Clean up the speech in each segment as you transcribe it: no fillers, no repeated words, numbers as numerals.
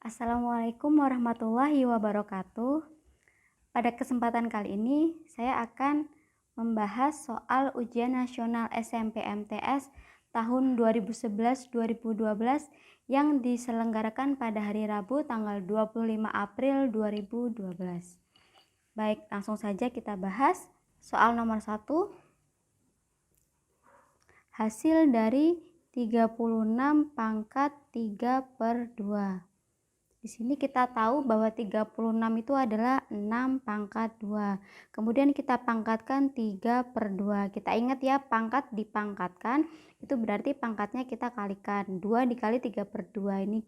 Assalamualaikum warahmatullahi wabarakatuh. Pada kesempatan kali ini, saya akan membahas soal ujian nasional SMP MTS tahun 2011-2012 yang diselenggarakan pada hari Rabu tanggal 25 April 2012. Baik, langsung saja kita bahas soal nomor 1. Hasil dari 36 pangkat 3/2. Di sini kita tahu bahwa 36 itu adalah 6 pangkat 2. Kemudian kita pangkatkan 3/2. Kita ingat ya, pangkat dipangkatkan itu berarti pangkatnya kita kalikan. 2 dikali 3/2 ini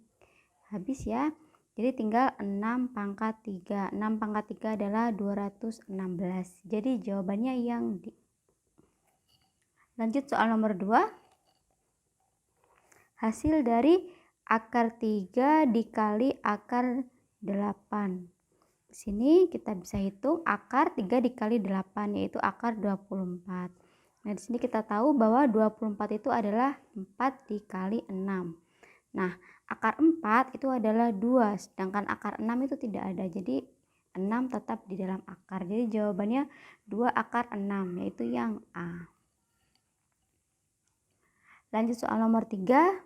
habis ya. Jadi tinggal 6 pangkat 3. 6 pangkat 3 adalah 216. Jadi jawabannya yang D. Lanjut soal nomor 2. Hasil dari akar 3 dikali akar 8. Di sini kita bisa hitung akar 3 dikali 8, yaitu akar 24. Nah, di sini kita tahu bahwa 24 itu adalah 4 dikali 6. Nah, akar 4 itu adalah 2, sedangkan akar 6 itu tidak ada. Jadi 6 tetap di dalam akar. Jadi jawabannya 2 akar 6, yaitu yang A. Lanjut soal nomor 3.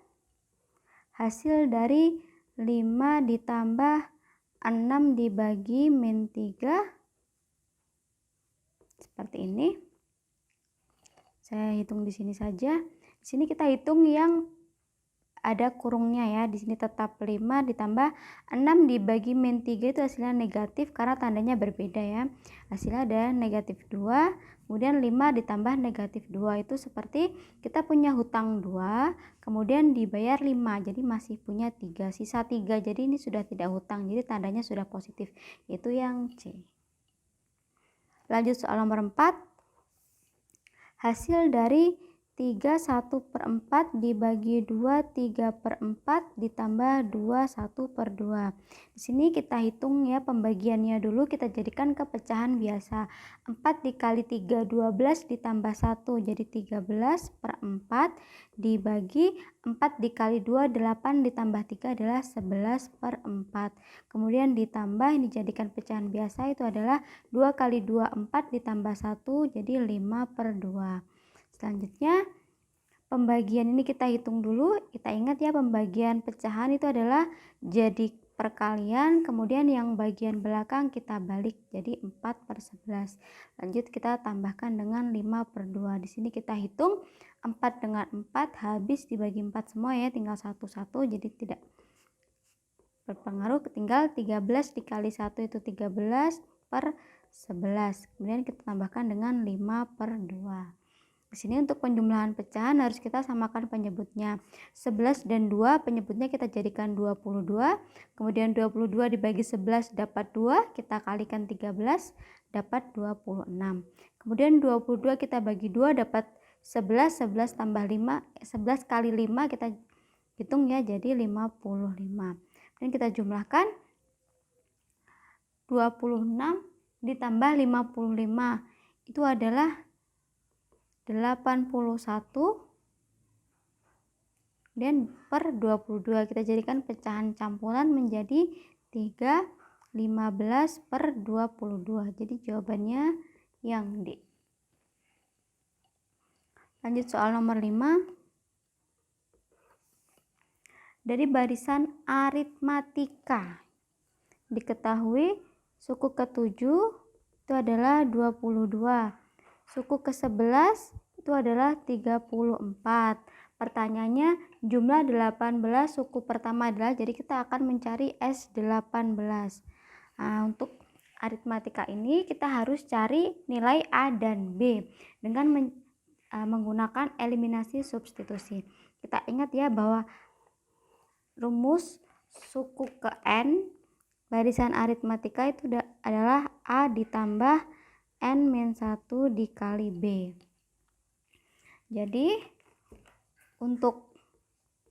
Hasil dari 5 ditambah 6 dibagi min 3. Seperti ini. Saya hitung di sini saja. Di sini kita hitung yang ada kurungnya ya. Di sini tetap 5 ditambah 6 dibagi min 3 itu hasilnya negatif karena tandanya berbeda ya. Hasilnya ada negatif 2. Kemudian 5 ditambah negatif 2 itu seperti kita punya hutang 2, kemudian dibayar 5, jadi masih punya 3, sisa 3, jadi ini sudah tidak hutang, jadi tandanya sudah positif, yaitu yang C. Lanjut soal nomor 4. Hasil dari 3 1/4 dibagi 2 3/4 ditambah 2 1/2. Di sini kita hitung ya pembagiannya dulu, kita jadikan ke pecahan biasa. 4 dikali 3 12 ditambah 1 jadi 13/4 dibagi 4 dikali 2 8 ditambah 3 adalah 11/4. Kemudian ditambah ini dijadikan pecahan biasa itu adalah 2 kali 2 4 ditambah 1 jadi 5/2. Selanjutnya pembagian ini kita hitung dulu. Kita ingat ya, pembagian pecahan itu adalah jadi perkalian, kemudian yang bagian belakang kita balik jadi 4/11. Lanjut kita tambahkan dengan 5/2. Di sini kita hitung 4 dengan 4 habis dibagi 4 semua ya, tinggal 1 jadi tidak berpengaruh. Tinggal 13 dikali 1 itu 13/11. Kemudian kita tambahkan dengan 5/2. Di sini untuk penjumlahan pecahan harus kita samakan penyebutnya. 11 dan 2 penyebutnya kita jadikan 22. Kemudian 22 dibagi 11 dapat 2. Kita kalikan 13 dapat 26. Kemudian 22 kita bagi 2 dapat 11. 11 tambah 5. 11 kali 5 kita hitung ya jadi 55. Dan kita jumlahkan 26 ditambah 55 itu adalah 81 dan per 22 kita jadikan pecahan campuran menjadi 3 15/22. Jadi jawabannya yang D. Lanjut soal nomor 5. Dari barisan aritmatika diketahui suku ke-7 itu adalah 22. Suku ke-11 itu adalah 34. Pertanyaannya jumlah 18 suku pertama adalah, jadi kita akan mencari S18. Nah, untuk aritmatika ini kita harus cari nilai A dan B dengan menggunakan eliminasi substitusi. Kita ingat ya bahwa rumus suku ke N barisan aritmatika itu adalah A ditambah N-1 dikali B. Jadi untuk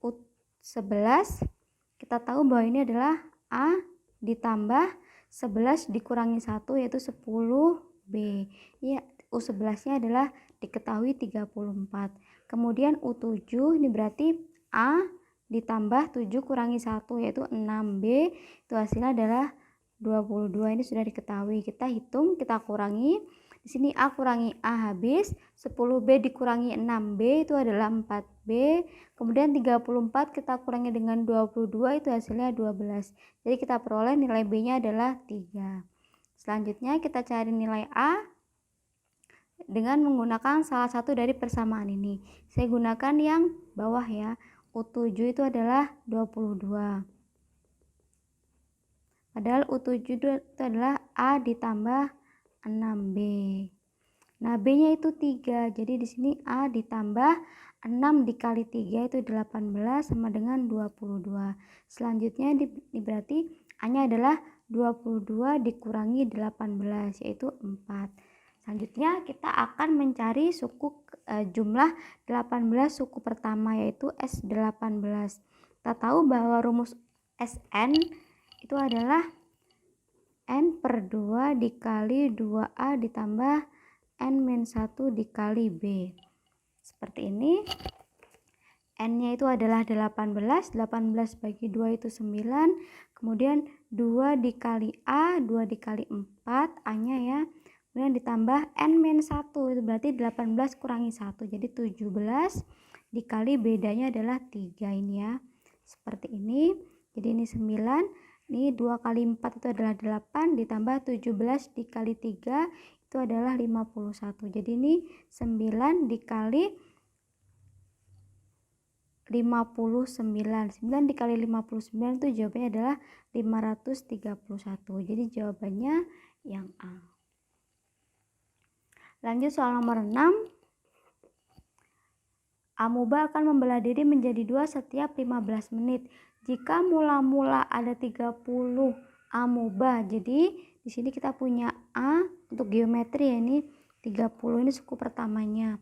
U11 kita tahu bahwa ini adalah A ditambah 11 dikurangi 1 yaitu 10B. Ya, U11-nya adalah diketahui 34. Kemudian U7 ini berarti A ditambah 7 kurangi 1 yaitu 6B, itu hasilnya adalah 22. Ini sudah diketahui. Kita hitung, kita kurangi. Di sini A kurangi A habis, 10B dikurangi 6B itu adalah 4B. Kemudian 34 kita kurangi dengan 22 itu hasilnya 12. Jadi kita peroleh nilai B-nya adalah 3. Selanjutnya kita cari nilai A dengan menggunakan salah satu dari persamaan ini. Saya gunakan yang bawah ya. U7 itu adalah 22. Padahal U7 itu adalah A ditambah 6B. Nah, B-nya itu 3. Jadi di sini A ditambah 6 dikali 3 itu 18 sama dengan 22. Selanjutnya berarti A-nya adalah 22 dikurangi 18 yaitu 4. Selanjutnya kita akan mencari jumlah 18 suku pertama yaitu S18. Kita tahu bahwa rumus Sn itu adalah N per 2 dikali 2A ditambah N-1 dikali B. Seperti ini. N-nya itu adalah 18. 18 bagi 2 itu 9. Kemudian 2 dikali A, 2 dikali 4, A-nya ya. Kemudian ditambah N-1, itu berarti 18 kurangi 1. Jadi 17 dikali bedanya adalah 3 ini ya. Seperti ini. Jadi ini 9. Ini 2 kali 4 itu adalah 8 ditambah 17 dikali 3 itu adalah 51. Jadi ini 9 dikali 59. 9 dikali 59 itu jawabannya adalah 531. Jadi jawabannya yang A. Lanjut soal nomor 6. Amuba akan membelah diri menjadi 2 setiap 15 menit. Jika mula-mula ada 30 amuba, jadi di sini kita punya A untuk geometri ya, ini 30 ini suku pertamanya.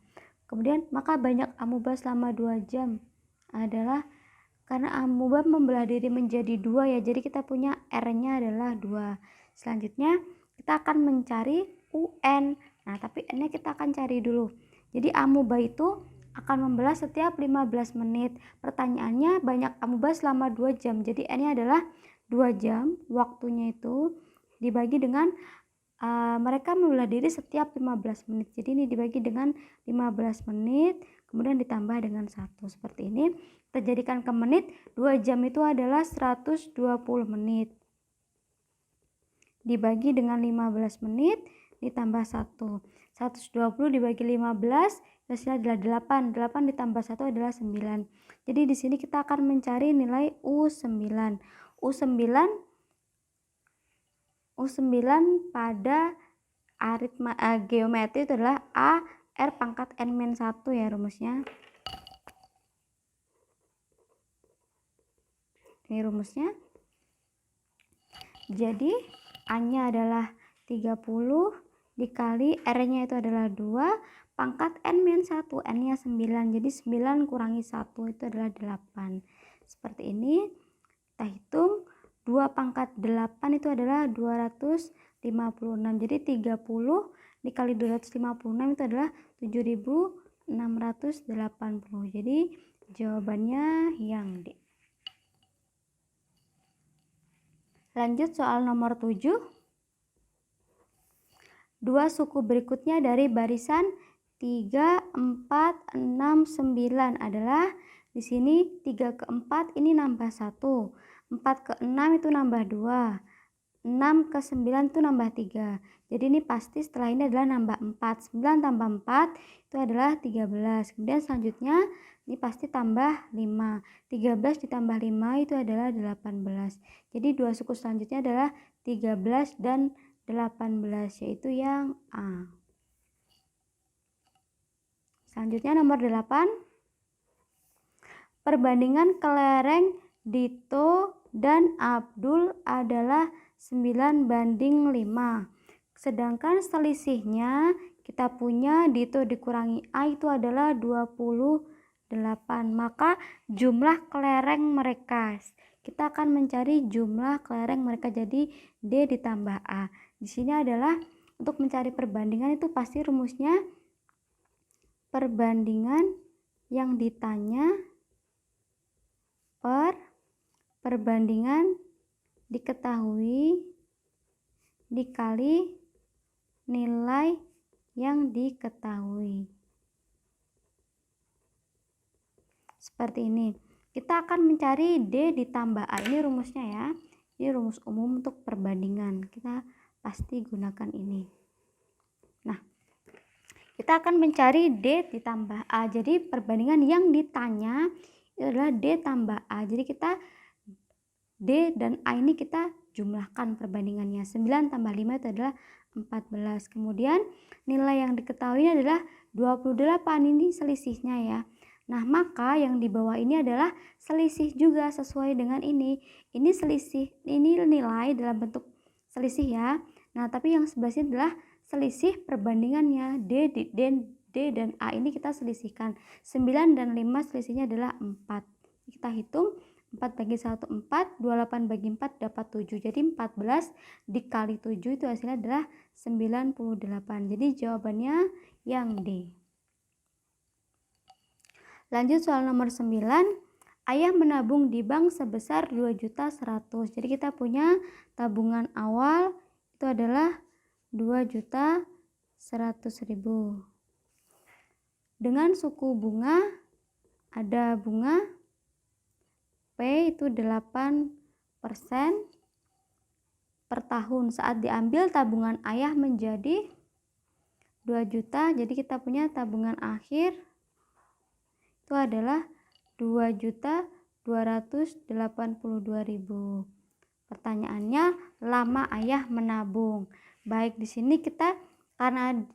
Kemudian maka banyak amuba selama 2 jam adalah karena amuba membelah diri menjadi 2 ya, jadi kita punya R-nya adalah 2. Selanjutnya kita akan mencari UN. Nah, tapi N-nya kita akan cari dulu. Jadi amuba itu akan membelah setiap 15 menit. Pertanyaannya banyak amuba selama 2 jam. Jadi N-nya adalah 2 jam. Waktunya itu dibagi dengan mereka membelah diri setiap 15 menit. Jadi ini dibagi dengan 15 menit. Kemudian ditambah dengan 1. Seperti ini. Kita jadikan ke menit. 2 jam itu adalah 120 menit. Dibagi dengan 15 menit. Ditambah 1. 120 dibagi 15. Hasilnya adalah 8. 8 ditambah 1 adalah 9. Jadi di sini kita akan mencari nilai U9. U9 pada geometri itu adalah A R pangkat N-1 ya rumusnya. Ini rumusnya. Jadi A-nya adalah 30 dikali R-nya itu adalah 2 pangkat N-1, N-nya 9. Jadi 9 kurangi 1 itu adalah 8. Seperti ini. Kita hitung 2 pangkat 8 itu adalah 256. Jadi 30 dikali 256 itu adalah 7680. Jadi jawabannya yang D. Lanjut soal nomor 7. 2 suku berikutnya dari barisan 3, 4, 6, 9 adalah di sini 3 ke 4 ini nambah 1, 4 ke 6 itu nambah 2, 6 ke 9 itu nambah 3. Jadi ini pasti setelah ini adalah nambah 4. 9 tambah 4 itu adalah 13. Kemudian selanjutnya ini pasti tambah 5. 13 ditambah 5 itu adalah 18. Jadi 2 suku selanjutnya adalah 13 dan 18 yaitu yang A. Selanjutnya nomor 8. Perbandingan kelereng Dito dan Abdul adalah 9:5. Sedangkan selisihnya kita punya Dito dikurangi A itu adalah 28. Maka jumlah kelereng mereka. Kita akan mencari jumlah kelereng mereka, jadi D ditambah A. Di sini adalah untuk mencari perbandingan itu pasti rumusnya perbandingan yang ditanya perbandingan diketahui dikali nilai yang diketahui. Seperti ini. Kita akan mencari D ditambah A. Ini rumusnya ya. Ini rumus umum untuk perbandingan. Kita pasti gunakan ini. Nah, kita akan mencari D ditambah A. Jadi perbandingan yang ditanya itu adalah D tambah A. Jadi kita D dan A ini kita jumlahkan perbandingannya. 9 tambah 5 itu adalah 14. Kemudian nilai yang diketahui adalah 28. Ini selisihnya ya. Nah, maka yang di bawah ini adalah selisih juga sesuai dengan ini. Ini selisih, ini nilai dalam bentuk selisih ya. Nah, tapi yang sebelah sini adalah selisih perbandingannya. D dan A ini kita selisihkan. 9 dan 5 selisihnya adalah 4. Kita hitung 4 bagi 1 4, 28 bagi 4 dapat 7. Jadi 14 dikali 7 itu hasilnya adalah 98. Jadi jawabannya yang D. Lanjut soal nomor 9. Ayah menabung di bank sebesar 2.100.000. Jadi kita punya tabungan awal itu adalah 2.100.000. Dengan suku bunga ada bunga P itu 8% per tahun. Saat diambil tabungan ayah menjadi 2 juta. Jadi kita punya tabungan akhir itu adalah 2.282.000. Pertanyaannya, lama ayah menabung. Baik, di sini kita karena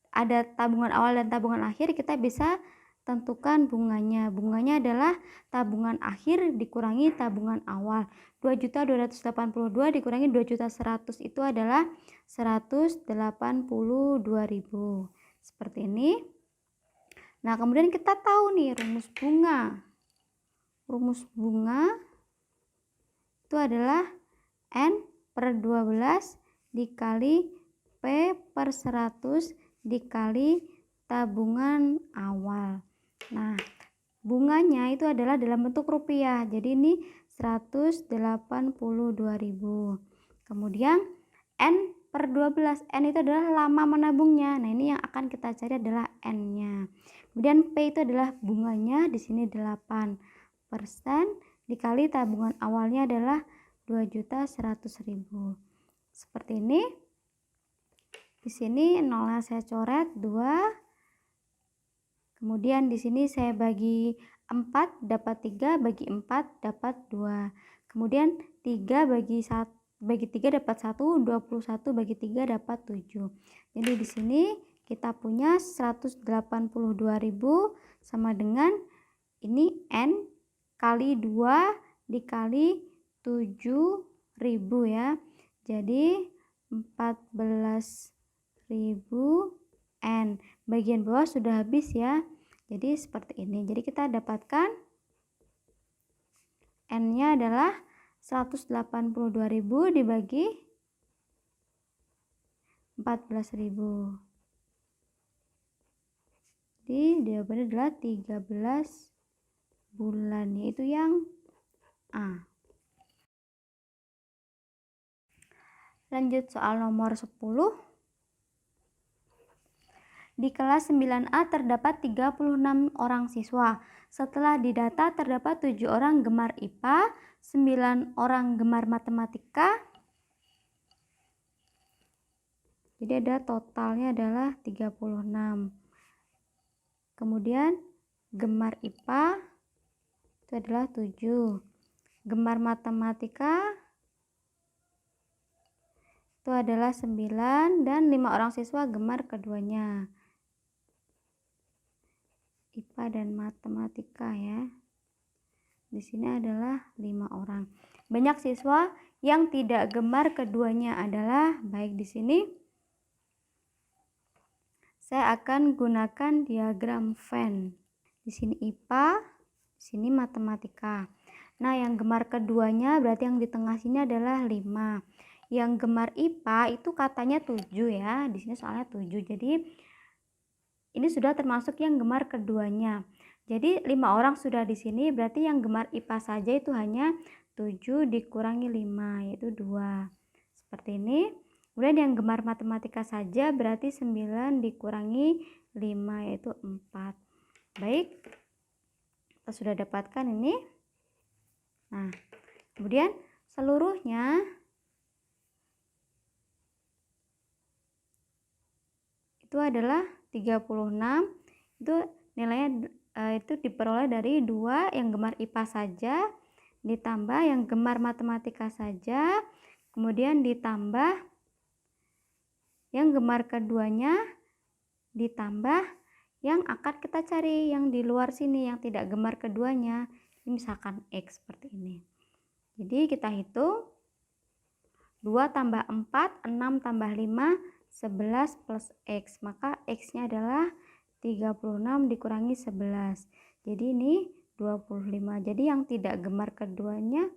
ada tabungan awal dan tabungan akhir, kita bisa tentukan bunganya. Bunganya adalah tabungan akhir dikurangi tabungan awal. 2.282 dikurangi 2.100.000 itu adalah 182.000. Seperti ini. Nah, kemudian kita tahu nih rumus bunga. Rumus bunga itu adalah N per 12 dikali P per 100 dikali tabungan awal. Nah, bunganya itu adalah dalam bentuk rupiah. Jadi ini 182.000. Kemudian N per 12. N itu adalah lama menabungnya. Nah, ini yang akan kita cari adalah N-nya. Kemudian P itu adalah bunganya, di sini 8% dikali tabungan awalnya adalah 2.100.000. Seperti ini. Di sini nolnya saya coret 2. Kemudian di sini saya bagi 4 dapat 3, bagi 4 dapat 2. Kemudian 3 bagi 3 dapat 1, 21 bagi 3 dapat 7. Jadi di sini kita punya 182.000 sama dengan ini N kali 2 dikali 7.000 ya. Jadi 14.000 N. Bagian bawah sudah habis ya. Jadi seperti ini. Jadi kita dapatkan N-nya adalah 182.000 dibagi 14.000. Jadi jawabannya adalah 13 bulan, yaitu yang A. Lanjut soal nomor 10. Di kelas 9A terdapat 36 orang siswa. Setelah didata terdapat 7 orang gemar IPA, 9 orang gemar matematika. Jadi ada totalnya adalah 36. Kemudian gemar IPA itu adalah 7. Gemar matematika itu adalah 9 dan 5 orang siswa gemar keduanya. IPA dan matematika ya. Di sini adalah 5 orang. Banyak siswa yang tidak gemar keduanya adalah, baik di sini saya akan gunakan diagram Venn. Di sini IPA, di sini matematika. Nah, yang gemar keduanya berarti yang di tengah sini adalah 5. Yang gemar IPA itu katanya 7 ya. Di sini soalnya 7. Jadi ini sudah termasuk yang gemar keduanya. Jadi 5 orang sudah di sini, berarti yang gemar IPA saja itu hanya 7 dikurangi 5, yaitu 2. Seperti ini. Kemudian yang gemar matematika saja berarti 9 dikurangi 5, yaitu 4. Baik, kita sudah dapatkan ini. Nah, kemudian seluruhnya itu adalah 36. Itu nilainya itu diperoleh dari 2 yang gemar IPA saja ditambah yang gemar matematika saja, kemudian ditambah yang gemar keduanya ditambah yang akan kita cari yang di luar sini yang tidak gemar keduanya. Ini misalkan X seperti ini. Jadi kita hitung 2 tambah 4, 6 tambah 5, 11 plus X. Maka X-nya adalah 36 dikurangi 11. Jadi ini 25. Jadi yang tidak gemar keduanya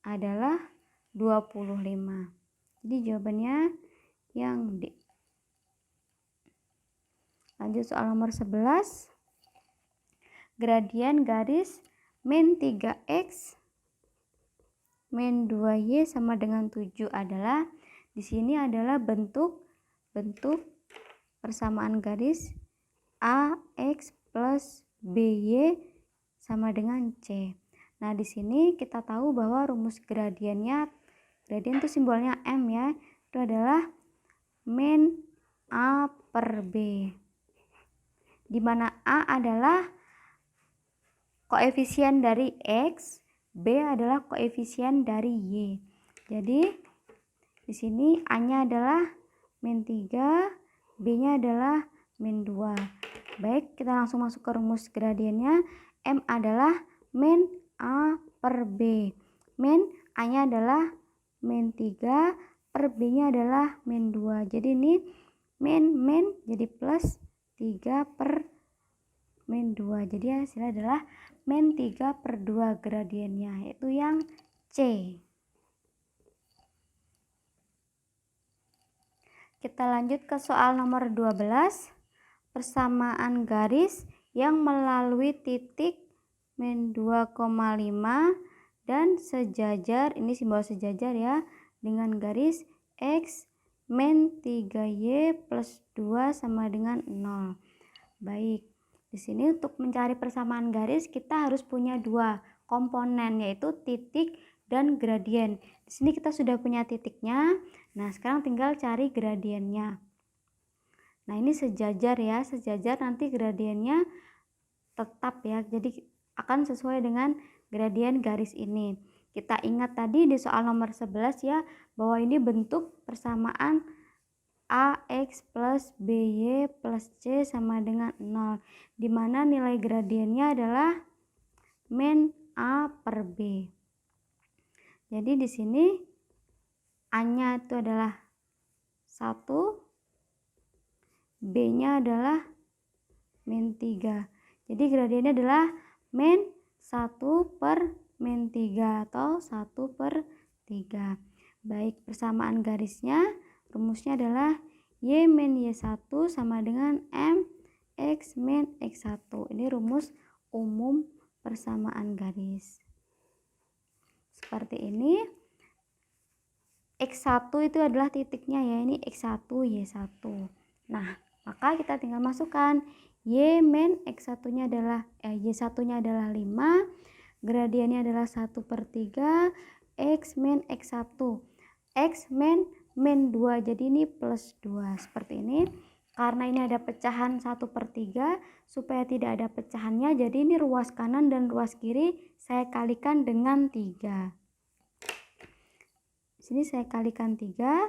adalah 25. Jadi jawabannya yang D. Lanjut soal nomor 11. Gradien garis min 3X min 2Y sama dengan 7 adalah, di sini adalah bentuk persamaan garis AX plus BY sama dengan C. Nah, di sini kita tahu bahwa rumus gradien itu simbolnya M ya. Itu adalah min A per B. Di mana A adalah koefisien dari X, B adalah koefisien dari Y. Jadi di sini A-nya adalah min 3, B-nya adalah min 2. Baik, kita langsung masuk ke rumus gradiennya. M adalah min A per B. Min A-nya adalah min 3, per B-nya adalah min 2. Jadi ini min jadi plus 3 per min 2. Jadi hasilnya adalah min 3 per 2 gradiennya, yaitu yang C. Kita lanjut ke soal nomor 12. Persamaan garis yang melalui titik min 2,5 dan sejajar, ini simbol sejajar ya, dengan garis X min 3Y plus 2 sama dengan 0. Baik, di sini untuk mencari persamaan garis kita harus punya 2 komponen, yaitu titik dan gradien. Di sini kita sudah punya titiknya. Nah, sekarang tinggal cari gradiennya. Nah, ini sejajar ya, sejajar nanti gradiennya tetap ya. Jadi akan sesuai dengan gradien garis ini. Kita ingat tadi di soal nomor 11 ya, bahwa ini bentuk persamaan AX plus BY plus C sama dengan 0. Di mana nilai gradiennya adalah min A per B. Jadi di sini A-nya itu adalah 1, B-nya adalah min 3. Jadi gradiennya adalah min 1 per min 3 atau 1 per 3. Baik, persamaan garisnya, rumusnya adalah Y min Y1 sama dengan M X min X1. Ini rumus umum persamaan garis. Seperti ini. X1 itu adalah titiknya ya, ini X1 Y1. Nah, maka kita tinggal masukkan Y min X1-nya adalah Y1-nya adalah 5, gradiennya adalah 1 per 3, X min X1. X min 2, jadi ini plus 2. Seperti ini. Karena ini ada pecahan 1 per 3, supaya tidak ada pecahannya, jadi ini ruas kanan dan ruas kiri saya kalikan dengan 3. Di sini saya kalikan 3.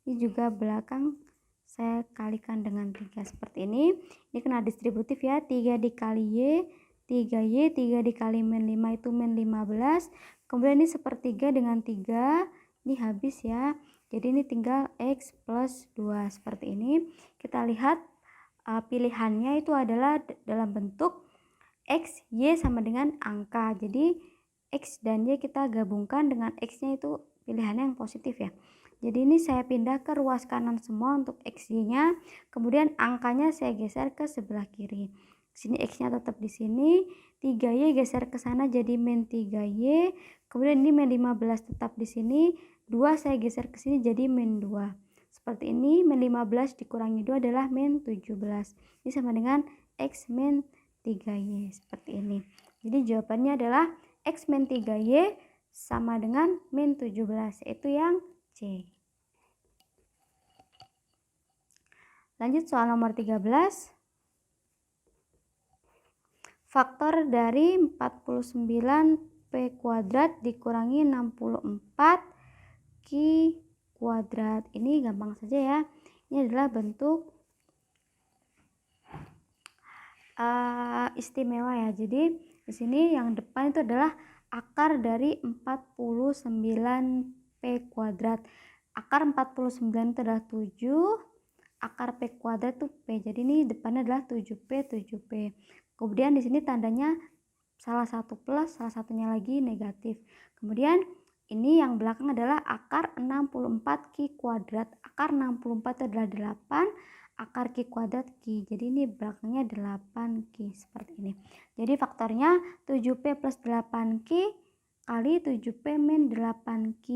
Ini juga belakang saya kalikan dengan 3 seperti ini. Ini kena distributif ya, 3 dikali Y, 3Y, 3 dikali min 5 itu min 15. Kemudian ini sepertiga dengan 3, ini habis ya. Jadi ini tinggal X plus 2 seperti ini. Kita lihat pilihannya itu adalah dalam bentuk X, Y sama dengan angka. Jadi X dan Y kita gabungkan dengan X-nya itu pilihannya yang positif ya. Jadi ini saya pindah ke ruas kanan semua untuk X-nya, kemudian angkanya saya geser ke sebelah kiri. Sini X-nya tetap di sini, 3Y geser ke sana jadi min 3Y, kemudian ini min 15 tetap di sini, 2 saya geser ke sini jadi min 2. Seperti ini, min 15 dikurangi 2 adalah min 17. Ini sama dengan X min 3Y, seperti ini. Jadi jawabannya adalah X min 3Y sama dengan min 17, yaitu yang C. Lanjut soal nomor 13. Faktor dari 49P kuadrat dikurangi 64Q kuadrat. Ini gampang saja ya. Ini adalah bentuk istimewa ya. Jadi di sini yang depan itu adalah akar dari 49P kuadrat. Akar 49 itu adalah 7, akar P kuadrat itu P. Jadi ini depannya adalah 7P, 7P. Kemudian di sini tandanya salah satu plus, salah satunya lagi negatif. Kemudian ini yang belakang adalah akar 64Q kuadrat. Akar 64 itu adalah 8, akar Q kuadrat Q. Jadi ini belakangnya 8Q seperti ini. Jadi faktornya 7P plus 8Q kali 7P min 8Q.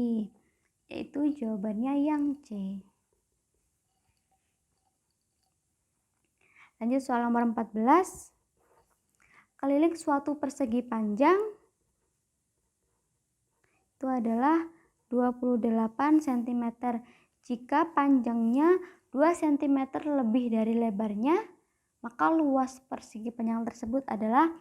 Yaitu jawabannya yang C. Lanjut soal nomor 14. Keliling suatu persegi panjang itu adalah 28 cm. Jika panjangnya 2 cm lebih dari lebarnya, maka luas persegi panjang tersebut adalah,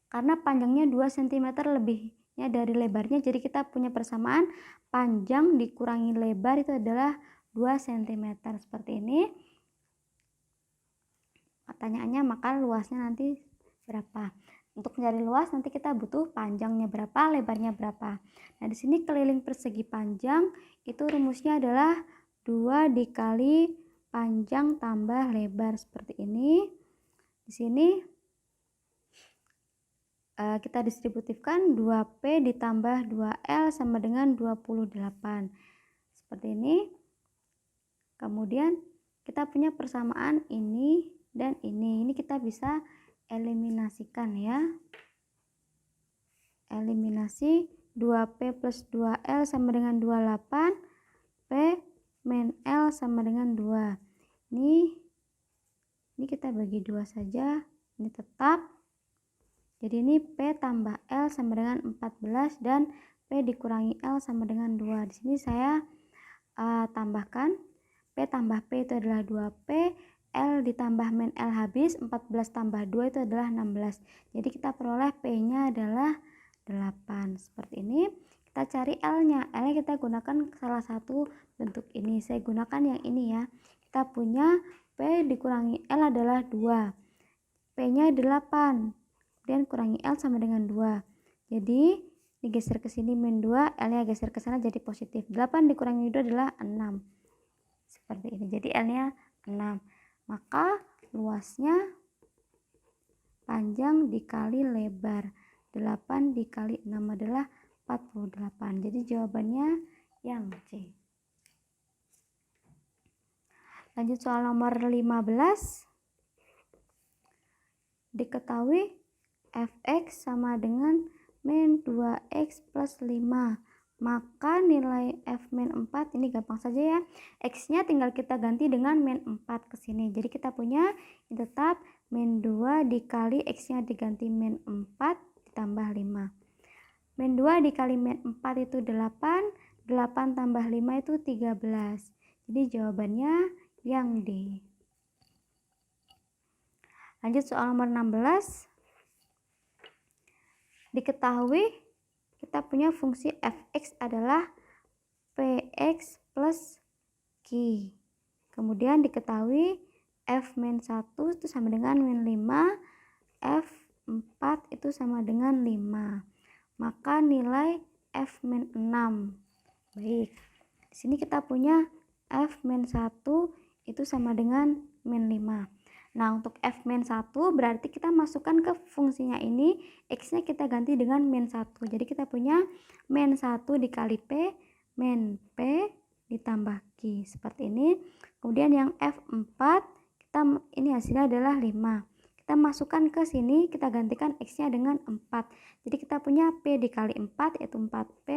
karena panjangnya 2 cm lebihnya dari lebarnya, jadi kita punya persamaan panjang dikurangi lebar itu adalah 2 cm. Seperti ini. Pertanyaannya, maka luasnya nanti berapa? Untuk mencari luas nanti kita butuh panjangnya berapa, lebarnya berapa. Nah, di sini keliling persegi panjang itu rumusnya adalah 2 dikali panjang tambah lebar seperti ini. Di sini kita distributifkan 2P ditambah 2L sama dengan 28. Seperti ini. Kemudian kita punya persamaan ini dan ini. Ini kita bisa eliminasikan ya. Eliminasi 2P plus 2L sama dengan 28, P min L sama dengan 2. Ini kita bagi 2 saja. Ini tetap. Jadi ini P tambah L sama dengan 14 dan P dikurangi L sama dengan 2. Di sini saya tambahkan P tambah P itu adalah 2P, L ditambah min L habis, 14 tambah 2 itu adalah 16. Jadi kita peroleh P-nya adalah 8. Seperti ini. Kita cari L-nya. L-nya kita gunakan salah satu bentuk ini. Saya gunakan yang ini ya. Kita punya P dikurangi L adalah 2. P-nya 8. Kemudian kurangi L sama dengan 2. Jadi digeser ke sini min 2, L-nya geser ke sana jadi positif. 8 dikurangi 2 adalah 6. Seperti ini. Jadi L-nya 6. Maka luasnya panjang dikali lebar. 8 dikali 6 adalah 48. Jadi jawabannya yang C. Lanjut soal nomor 15. Diketahui fx sama dengan min 2x plus 5. Maka nilai f min 4 ini gampang saja ya. X-nya tinggal kita ganti dengan min 4 ke sini. Jadi kita punya tetap min 2 dikali X-nya diganti min 4 ditambah 5. Min 2 dikali min 4 itu 8. 8 tambah 5 itu 13. Jadi jawabannya yang D. Lanjut soal nomor 16. Diketahui kita punya fungsi fx adalah px plus q. Kemudian diketahui f min 1 itu sama dengan min 5, f 4 itu sama dengan 5. Maka nilai f min 6. Baik. Di sini kita punya f min 1 itu sama dengan min 5. Nah, untuk f min 1 berarti kita masukkan ke fungsinya ini, x-nya kita ganti dengan min 1. Jadi kita punya min 1 dikali p, min p ditambah Q seperti ini. Kemudian yang F4 ini hasilnya adalah 5. Kita masukkan ke sini, kita gantikan X-nya dengan 4. Jadi kita punya P dikali 4 yaitu 4P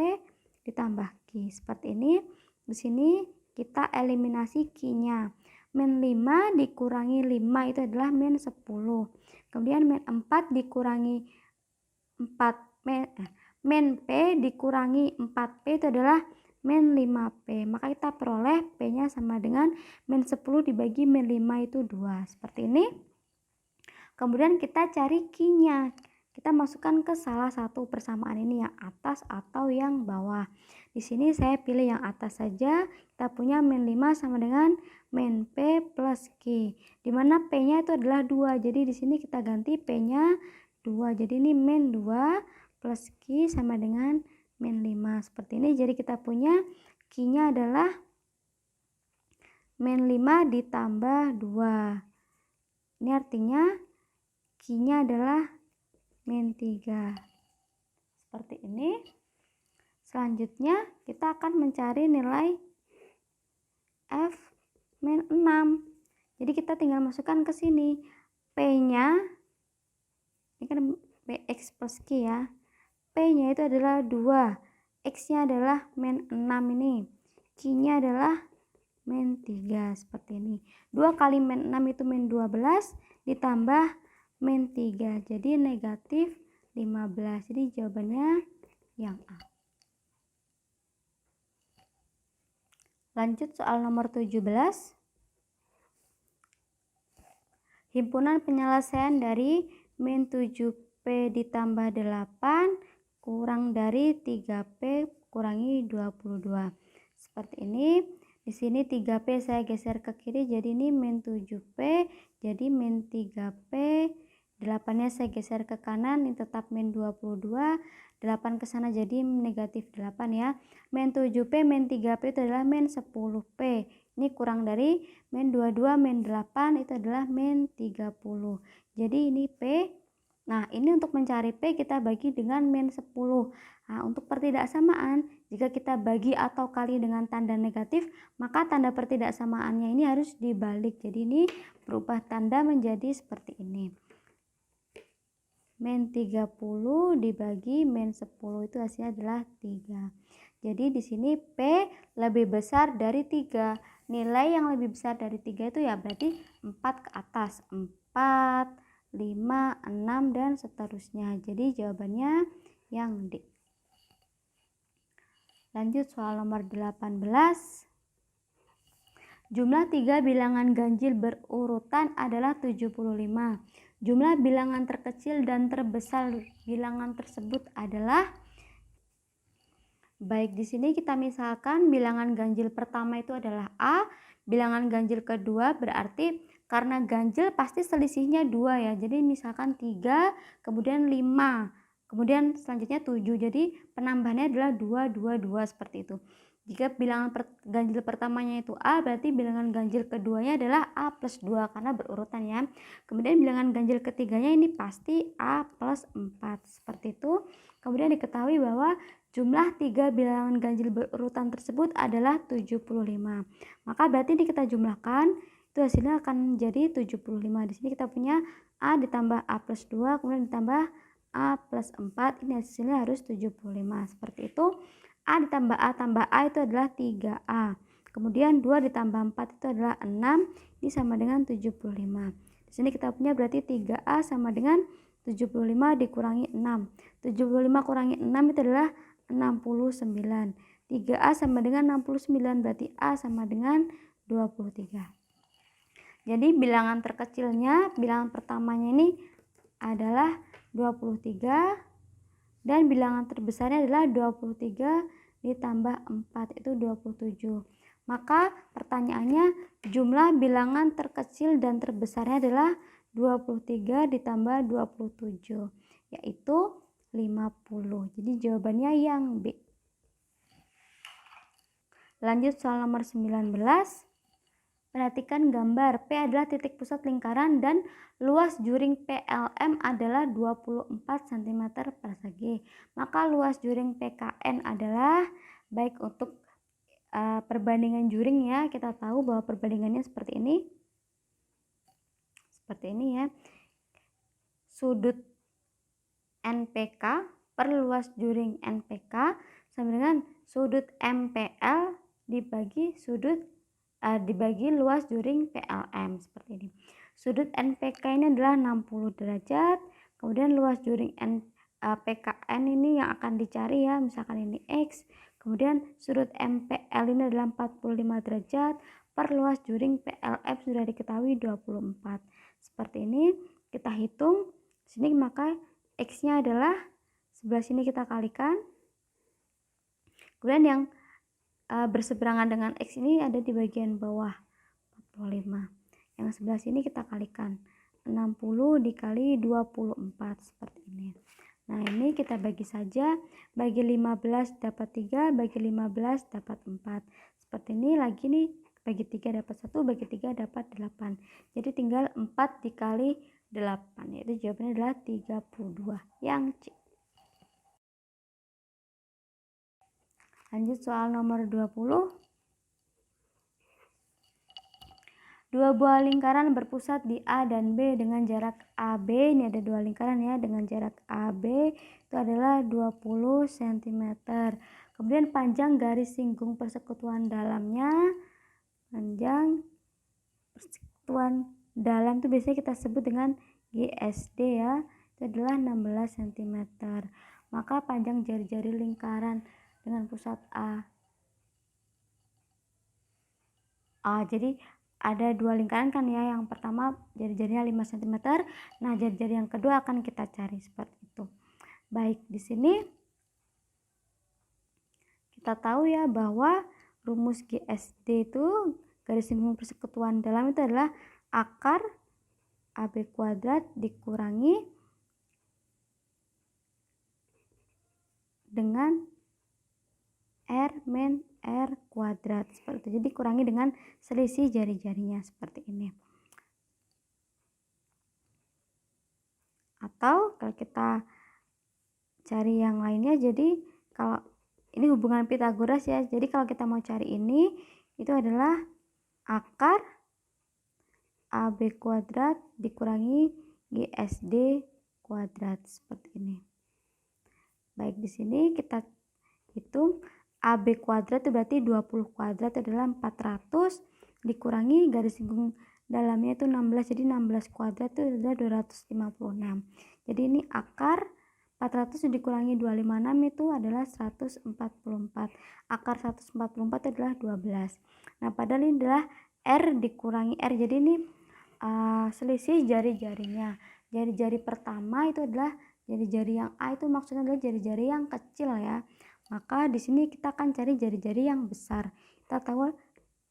ditambah Q seperti ini. Di sini kita eliminasi Q-nya. Min 5 dikurangi 5 itu adalah min 10. Kemudian min 4 dikurangi 4 min P dikurangi 4P itu adalah min 5P. Maka kita peroleh P-nya sama dengan min 10 dibagi min 5 itu 2. Seperti ini. Kemudian kita cari Q-nya. Kita masukkan ke salah satu persamaan ini, yang atas atau yang bawah. Di sini saya pilih yang atas saja. Kita punya min 5 sama dengan min P plus Q. Dimana P-nya itu adalah 2. Jadi di sini kita ganti P-nya 2. Jadi ini min 2 plus Q sama dengan min 5 seperti ini. Jadi kita punya Q-nya adalah min 5 ditambah 2. Ini artinya Q-nya adalah min 3. Seperti ini. Selanjutnya kita akan mencari nilai F min 6. Jadi kita tinggal masukkan ke sini. P-nya ini kan Px plus Q ya. P-nya itu adalah 2, X-nya adalah min 6 ini, Q-nya adalah min 3 seperti ini. 2 kali min 6 itu min 12 ditambah min 3, jadi negatif 15. Jadi jawabannya yang A. Lanjut soal nomor 17. Himpunan penyelesaian dari min 7P ditambah 8 kurang dari 3P kurangi 22. Seperti ini. Di sini 3P saya geser ke kiri, jadi ini min 7P, jadi min 3P. 8-nya saya geser ke kanan, ini tetap min 22. 8 ke sana jadi negatif 8 ya. Min 7P min 3P itu adalah min 10P. Ini kurang dari min 22 min 8 itu adalah min 30. Jadi ini P. Nah, ini untuk mencari P kita bagi dengan min 10. Nah, untuk pertidaksamaan, jika kita bagi atau kali dengan tanda negatif, maka tanda pertidaksamaannya ini harus dibalik. Jadi ini berubah tanda menjadi seperti ini. Min 30 dibagi min 10 itu hasilnya adalah 3. Jadi di sini P lebih besar dari 3. Nilai yang lebih besar dari 3 itu ya berarti 4 ke atas. 4, 5, 6 dan seterusnya. Jadi jawabannya yang D. Lanjut soal nomor 18. Jumlah 3 bilangan ganjil berurutan adalah 75. Jumlah bilangan terkecil dan terbesar bilangan tersebut adalah, baik di sini kita misalkan bilangan ganjil pertama itu adalah A, bilangan ganjil kedua berarti karena ganjil pasti selisihnya 2 ya. Jadi misalkan 3, kemudian 5, kemudian selanjutnya 7. Jadi penambahannya adalah 2, 2, 2 seperti itu. Jika bilangan ganjil pertamanya itu A, berarti bilangan ganjil keduanya adalah A plus 2 karena berurutan ya. Kemudian bilangan ganjil ketiganya ini pasti A plus 4 seperti itu. Kemudian diketahui bahwa jumlah 3 bilangan ganjil berurutan tersebut adalah 75. Maka berarti ini kita jumlahkan, itu hasilnya akan menjadi 75. Di sini kita punya A ditambah A plus 2, kemudian ditambah A plus 4, ini hasilnya harus 75. Seperti itu. A ditambah A tambah A itu adalah 3A. Kemudian 2 ditambah 4 itu adalah 6, ini sama dengan 75. Di sini kita punya berarti 3A sama dengan 75 dikurangi 6. 75 kurangi 6 itu adalah 69. 3A sama dengan 69, berarti A sama dengan 23. Jadi bilangan terkecilnya, bilangan pertamanya ini adalah 23 dan bilangan terbesarnya adalah 23 ditambah 4 itu 27. Maka pertanyaannya jumlah bilangan terkecil dan terbesarnya adalah 23 ditambah 27 yaitu 50. Jadi jawabannya yang B. Lanjut soal nomor 19. Perhatikan gambar. P adalah titik pusat lingkaran dan luas juring PLM adalah 24 cm persegi. Maka luas juring PKN adalah, baik untuk perbandingan juring ya. Kita tahu bahwa perbandingannya seperti ini. Seperti ini ya. Sudut NPK per luas juring NPK sama dengan sudut MPL dibagi luas juring PLM seperti ini. Sudut NPK ini adalah 60 derajat, kemudian luas juring PKN ini yang akan dicari ya, misalkan ini X, kemudian sudut MPL ini adalah 45 derajat per luas juring PLF sudah diketahui 24. Seperti ini kita hitung sini, maka X-nya adalah sebelah sini kita kalikan, kemudian yang berseberangan dengan X ini ada di bagian bawah 45. Yang sebelah sini kita kalikan 60 dikali 24 seperti ini. Nah ini kita bagi saja, bagi 15 dapat 3, bagi 15 dapat 4. Seperti ini lagi nih, bagi 3 dapat 1, bagi 3 dapat 8. Jadi tinggal 4 dikali 8, yaitu jawabannya adalah 32 yang C. Lanjut soal nomor 20. Dua buah lingkaran berpusat di A dan B dengan jarak AB. Ini ada dua lingkaran ya, dengan jarak AB itu adalah 20 cm. Kemudian panjang garis singgung persekutuan dalamnya. Panjang persekutuan dalam itu biasanya kita sebut dengan GSD ya. Itu adalah 16 cm. Maka panjang jari-jari lingkaran dengan pusat A. Jadi ada dua lingkaran kan ya, yang pertama jari-jarinya 5 cm. Nah, jari-jari yang kedua akan kita cari seperti itu. Baik, di sini kita tahu ya bahwa rumus GSD itu garis singgung persekutuan dalam itu adalah akar AB kuadrat dikurangi dengan R min R kuadrat seperti itu. Jadi kurangi dengan selisih jari-jarinya seperti ini. Atau kalau kita cari yang lainnya, jadi kalau ini hubungan Pitagoras ya. Jadi kalau kita mau cari ini, itu adalah akar AB kuadrat dikurangi GSD kuadrat seperti ini. Baik, di sini kita hitung AB kuadrat itu berarti 20 kuadrat adalah 400 dikurangi garis singgung dalamnya itu 16, jadi 16 kuadrat itu adalah 256. Jadi ini akar 400 dikurangi 256 itu adalah 144. Akar 144 adalah 12. Nah, padahal ini adalah R dikurangi R. Jadi ini selisih jari-jarinya. Jari-jari pertama itu adalah jari-jari yang A, itu maksudnya adalah jari-jari yang kecil ya. Maka di sini kita akan cari jari-jari yang besar. Kita tahu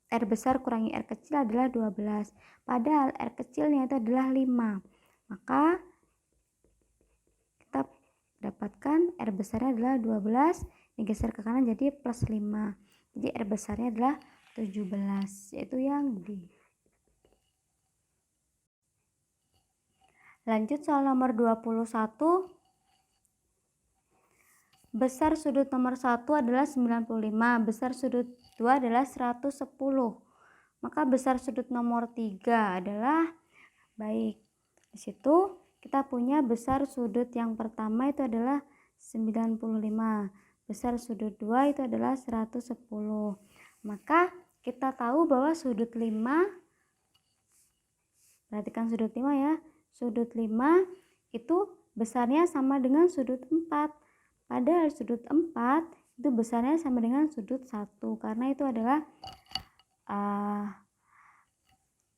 R besar kurangi R kecil adalah 12. Padahal R kecilnya itu adalah 5. Maka kita dapatkan R besarnya adalah 12, digeser ke kanan jadi plus 5. Jadi R besarnya adalah 17, yaitu yang D. Lanjut soal nomor 21. Besar sudut nomor 1 adalah 95, besar sudut 2 adalah 110. Maka besar sudut nomor 3 adalah, baik, di situ kita punya besar sudut yang pertama itu adalah 95, besar sudut 2 itu adalah 110. Maka kita tahu bahwa sudut 5, perhatikan sudut 5 ya, sudut 5 itu besarnya sama dengan sudut 4. Padahal sudut 4 itu besarnya sama dengan sudut 1, karena itu adalah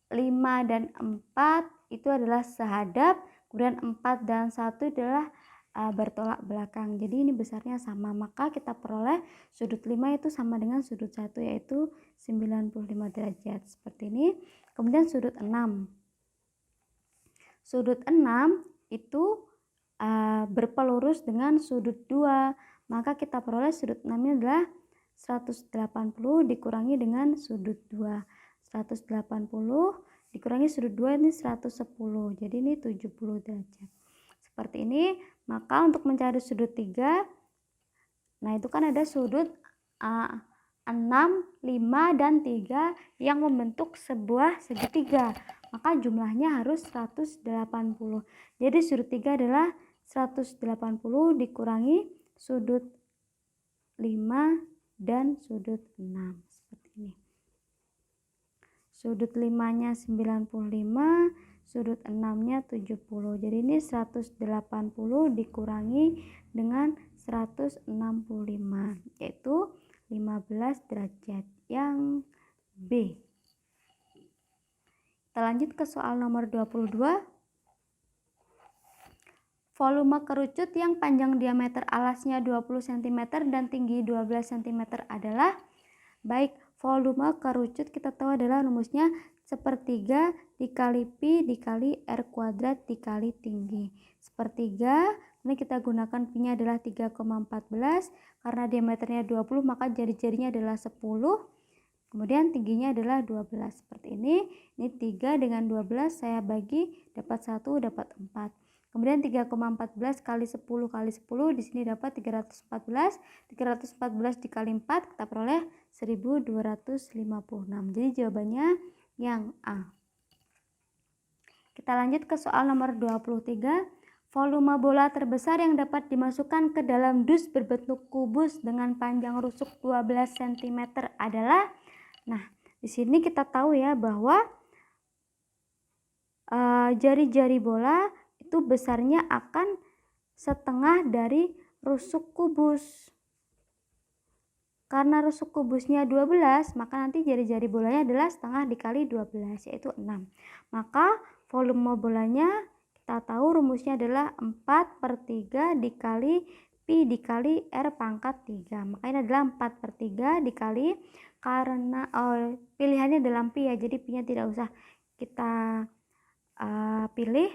5 dan 4 itu adalah sehadap, kemudian 4 dan 1 adalah bertolak belakang. Jadi ini besarnya sama, maka kita peroleh sudut 5 itu sama dengan sudut 1, yaitu 95 derajat seperti ini. Kemudian sudut 6. Sudut 6 itu berpelurus dengan sudut 2, maka kita peroleh sudut 6 ini adalah 180 dikurangi dengan sudut 2. 180 dikurangi sudut 2 ini 110, jadi ini 70 derajat seperti ini. Maka untuk mencari sudut 3, nah itu kan ada sudut 6, 5, dan 3 yang membentuk sebuah segitiga. Maka jumlahnya harus 180. Jadi sudut 3 adalah 180 dikurangi sudut 5 dan sudut 6. Seperti ini. Sudut 5-nya 95, sudut 6-nya 70. Jadi ini 180 dikurangi dengan 165, yaitu 15 derajat. Yang B. Kita lanjut ke soal nomor 22. Volume kerucut yang panjang diameter alasnya 20 cm dan tinggi 12 cm adalah, baik, volume kerucut kita tahu adalah rumusnya sepertiga dikali pi dikali r kuadrat dikali tinggi. Sepertiga, ini kita gunakan pi-nya adalah 3,14, karena diameternya 20 maka jari-jarinya adalah 10. Kemudian tingginya adalah 12. Seperti ini. Ini 3 dengan 12 saya bagi dapat 1 dapat 4. Kemudian 3,14 kali 10 kali 10 di sini dapat 314. 314 dikali 4 kita peroleh 1256. Jadi jawabannya yang A. Kita lanjut ke soal nomor 23. Volume bola terbesar yang dapat dimasukkan ke dalam dus berbentuk kubus dengan panjang rusuk 12 cm adalah, nah, di sini kita tahu ya bahwa jari-jari bola itu besarnya akan setengah dari rusuk kubus. Karena rusuk kubusnya 12, maka nanti jari-jari bolanya adalah setengah dikali 12, yaitu 6. Maka volume bolanya kita tahu rumusnya adalah 4/3 dikali pi dikali r pangkat 3. Maka ini adalah 4/3 dikali, karena pilihannya dalam pi ya, jadi pi-nya tidak usah kita pilih.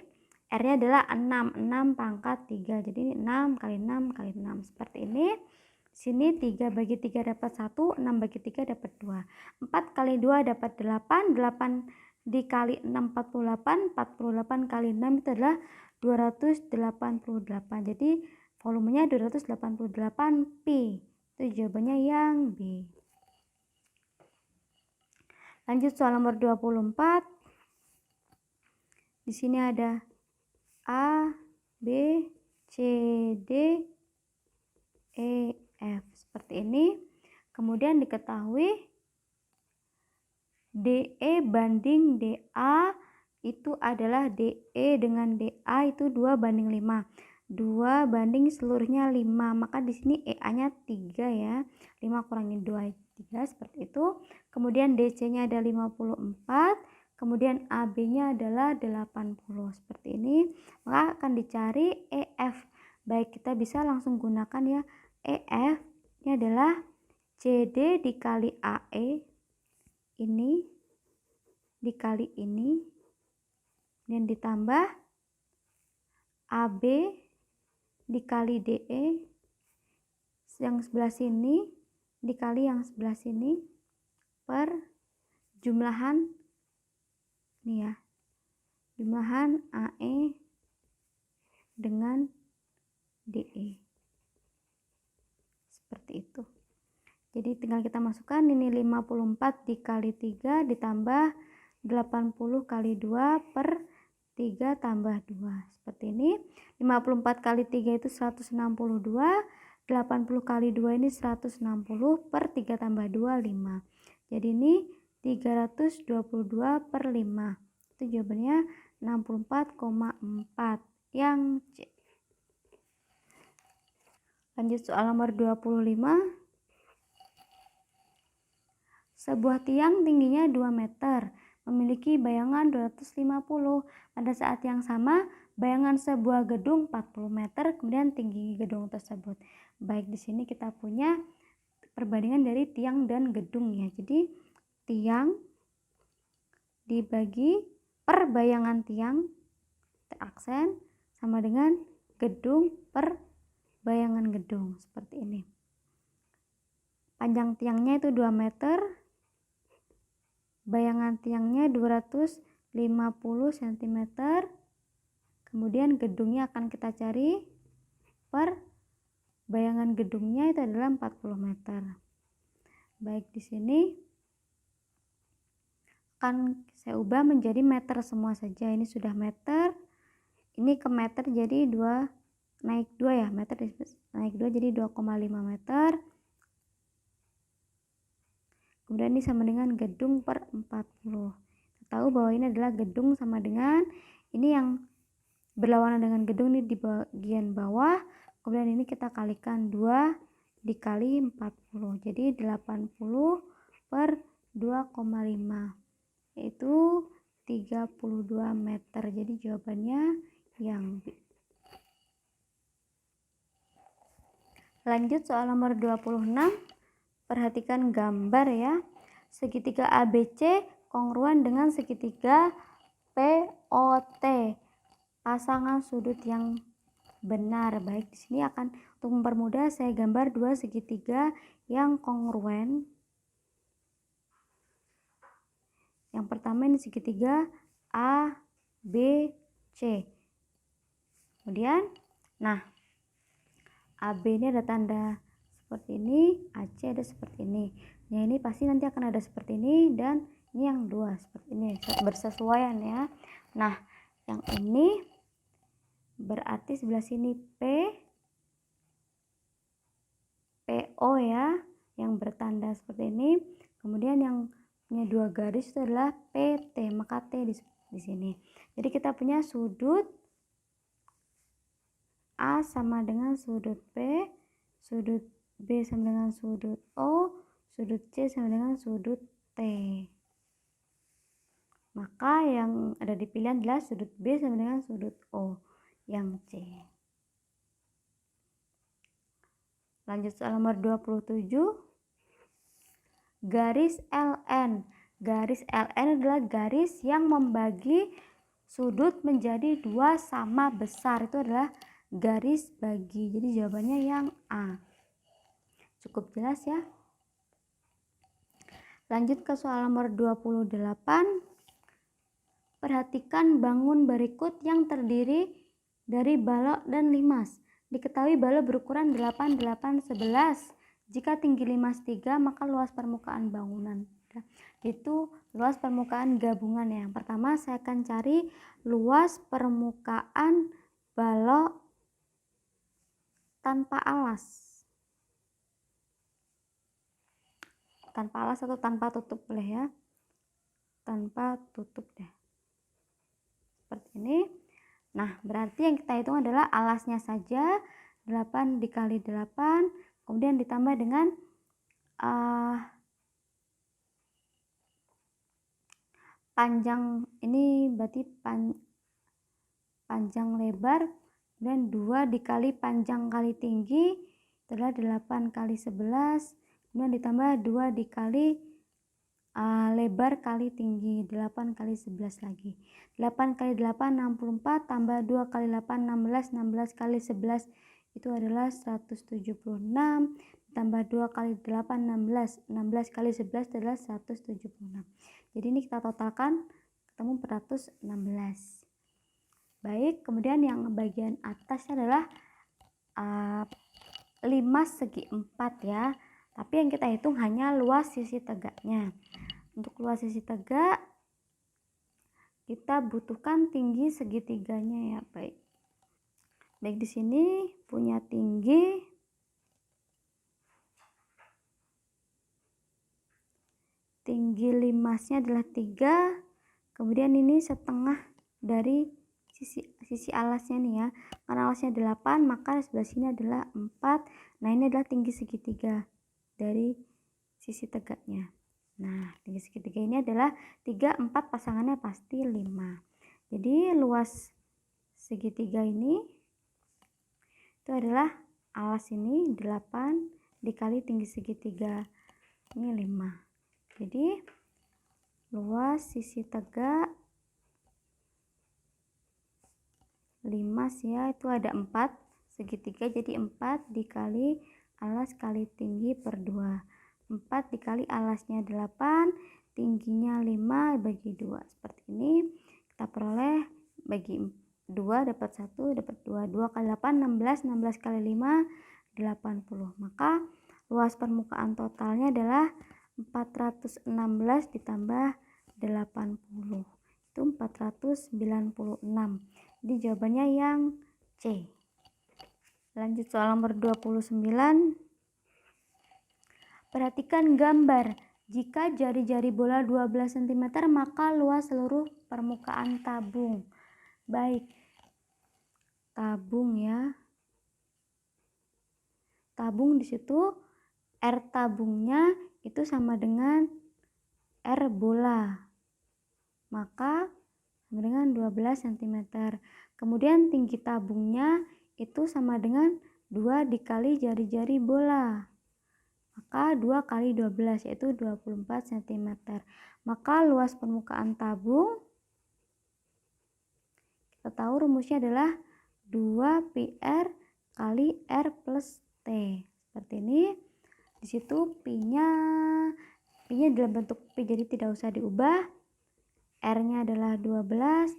R-nya adalah 6 pangkat 3. Jadi 6 kali 6 kali 6. Seperti ini. Sini 3 bagi 3 dapat 1, 6 bagi 3 dapat 2. 4 kali 2 dapat 8, 8 dikali 6 48, 48 kali 6 itu adalah 288. Jadi volumenya 288 pi. Itu jawabannya yang B. Lanjut soal nomor 24. Di sini ada A, B, C, D, E, F. Seperti ini. Kemudian diketahui DE banding DA itu adalah DE dengan DA itu 2/5. 2 banding seluruhnya 5. Maka di sini EA-nya 3 ya. 5 kurangi 2 3 seperti itu. Kemudian DC-nya ada 54. Kemudian AB-nya adalah 80. Seperti ini. Maka akan dicari EF. Baik, kita bisa langsung gunakan ya. EF ini adalah CD dikali AE. Ini dikali ini. Dan ditambah AB dikali DE. Yang sebelah sini dikali yang sebelah sini. Per jumlahan ini ya, jumlahan AE dengan DE. Seperti itu. Jadi tinggal kita masukkan ini 54 dikali 3 ditambah 80 kali 2 per 3 tambah 2. Seperti ini. 54 kali 3 itu 162. 80 kali 2 ini 160 per 3 tambah 2 5. Jadi ini 322 per 5. Itu jawabannya 64,4 yang C. Lanjut soal nomor 25. Sebuah tiang tingginya 2 meter memiliki bayangan 250. Pada saat yang sama, bayangan sebuah gedung 40 meter, kemudian tinggi gedung tersebut. Baik, di sini kita punya perbandingan dari tiang dan gedung ya. Jadi tiang dibagi per bayangan tiang teraksen sama dengan gedung per bayangan gedung. Seperti ini. Panjang tiangnya itu 2 meter. Bayangan tiangnya 250 cm. Kemudian gedungnya akan kita cari per bayangan gedungnya itu adalah 40 meter. Baik, di sini akan saya ubah menjadi meter semua saja. Ini sudah meter, ini ke meter jadi 2, naik 2 ya, meter naik 2 jadi 2,5 meter. Kemudian ini sama dengan gedung per 40. Kita tahu bahwa ini adalah gedung sama dengan, ini yang berlawanan dengan gedung ini di bagian bawah. Kemudian ini kita kalikan 2 dikali 40. Jadi 80 per 2,5. Yaitu 32 meter. Jadi jawabannya yang B. Lanjut soal nomor 26. Perhatikan gambar ya. Segitiga ABC kongruan dengan segitiga POT. Pasangan sudut yang benar. Baik, di sini akan untuk mempermudah saya gambar dua segitiga yang kongruen. Yang pertama ini segitiga A, B, C. Kemudian, nah, AB ini ada tanda seperti ini, AC ada seperti ini. Nah, ini pasti nanti akan ada seperti ini, dan ini yang dua seperti ini, bersesuaian ya. Nah, yang ini berarti sebelah sini PO ya, yang bertanda seperti ini. Kemudian yang punya dua garis itu adalah PT, maka T di sini. Jadi kita punya sudut A sama dengan sudut P, sudut B sama dengan sudut O, sudut C sama dengan sudut T. Maka yang ada di pilihan adalah sudut B sama dengan sudut O, yang C. Lanjut soal nomor 27. Garis LN. Garis LN adalah garis yang membagi sudut menjadi dua sama besar. Itu adalah garis bagi. Jadi jawabannya yang A. Cukup jelas ya. Lanjut ke soal nomor 28. Perhatikan bangun berikut yang terdiri dari balok dan limas. Diketahui balok berukuran 8, 8, 11. Jika tinggi limas 3, maka luas permukaan bangunan. Itu luas permukaan gabungan ya. Yang pertama saya akan cari luas permukaan balok tanpa alas. Tanpa alas atau tanpa tutup boleh ya. Tanpa tutup deh. Seperti ini. Nah, berarti yang kita hitung adalah alasnya saja 8 dikali 8, kemudian ditambah dengan panjang, ini berarti panjang lebar, dan 2 dikali panjang kali tinggi itu adalah 8 kali 11, kemudian ditambah 2 dikali lebar kali tinggi, 8 kali 11 lagi. 8 kali 8 64, tambah 2 kali 8 16, 16 kali 11 itu adalah 176, tambah 2 kali 8 16, 16 kali 11 adalah 176. Jadi ini kita totalkan ketemu 416. Baik, kemudian yang bagian atasnya adalah limas segi 4 ya. Tapi yang kita hitung hanya luas sisi tegaknya. Untuk luas sisi tegak kita butuhkan tinggi segitiganya ya. Baik, di sini punya tinggi limasnya adalah 3. Kemudian ini setengah dari sisi alasnya nih ya. Karena alasnya 8, maka sebelah sini adalah 4. Nah, ini adalah tinggi segitiga dari sisi tegaknya. Nah, tinggi segitiga ini adalah 3, 4, pasangannya pasti 5. Jadi luas segitiga ini itu adalah alas ini 8 dikali tinggi segitiga ini 5. Jadi luas sisi tegak limas ya, itu ada 4 segitiga, jadi 4 dikali alas kali tinggi per 2. 4 dikali alasnya 8, tingginya 5 bagi 2. Seperti ini kita peroleh, bagi 2 dapat 1, dapat 2. 2 kali 8 16, 16 kali 5 80. Maka luas permukaan totalnya adalah 416 ditambah 80. Itu 496. Jadi jawabannya yang C. Lanjut soal nomor 29. Perhatikan gambar. Jika jari-jari bola 12 cm, maka luas seluruh permukaan tabung. Baik, tabung ya. Tabung di situ R tabungnya itu sama dengan R bola. Maka sama dengan 12 cm. Kemudian tinggi tabungnya itu sama dengan 2 dikali jari-jari bola. Maka 2 kali 12 yaitu 24 cm. Maka luas permukaan tabung, kita tahu rumusnya adalah 2πr kali R plus T. Seperti ini. Di situ P-nya dalam bentuk P, jadi tidak usah diubah. R-nya adalah 12,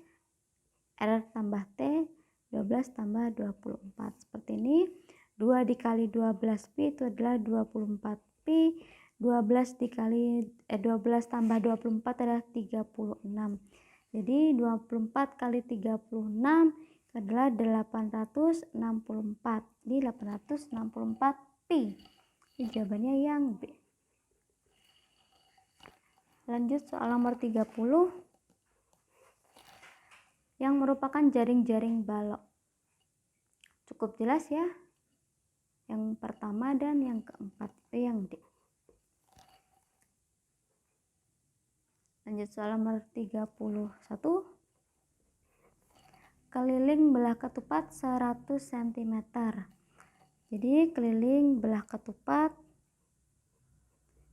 R tambah T, 12 tambah 24. Seperti ini. 2 dikali 12pi itu adalah 24pi. 12 tambah 24 adalah 36. Jadi 24 kali 36 adalah 864. Jadi 864pi. Ini jawabannya yang B. Lanjut soal nomor 30. Yang merupakan jaring-jaring balok. Cukup jelas ya. Yang pertama dan yang keempat itu yang D. Lanjut soal nomor 31. Keliling belah ketupat 100 cm. Jadi keliling belah ketupat